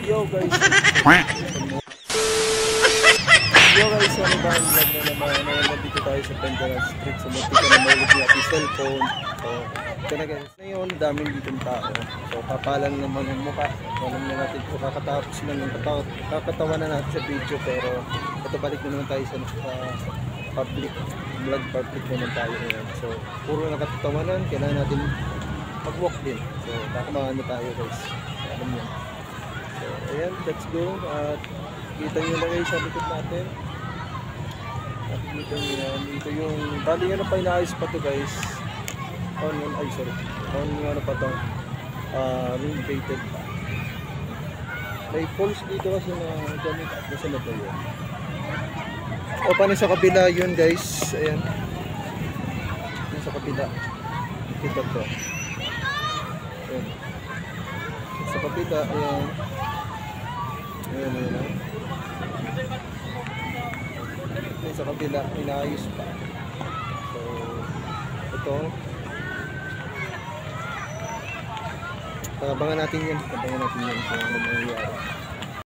Yo guys, ano ba ang vlog na naman? Nandito tayo sa Penderan Street. So munti ka na mahulog yung ating cellphone. So ito na guys, ngayon daming ditong tao. So papalan naman ang mukha. Alam na natin kung kakatapos lang yung kakatawa na natin sa video. Pero ito balik na naman tayo sa public vlog, public naman tayo ngayon. So puro nakatatawanan, kailangan natin mag-walk din. So kakabahan na tayo guys. Alam niyo. So ayan, let's go. At kita nyo na guys sa likod natin. Nakikita nyo yan. Ito yung, bali ano pa inaayos pa to guys. On ano pa to. Renovated pa. May poles dito kasi na gamit. Kasi na to yun. O paano sa kabila yun guys. Ayan. Yung sa kabila. Kita to. Ayan. Sa kabila, ayan. Ayan. Sa kabila, inaayos pa. So, ito. Abangan natin yan. Kung ano mangyayari.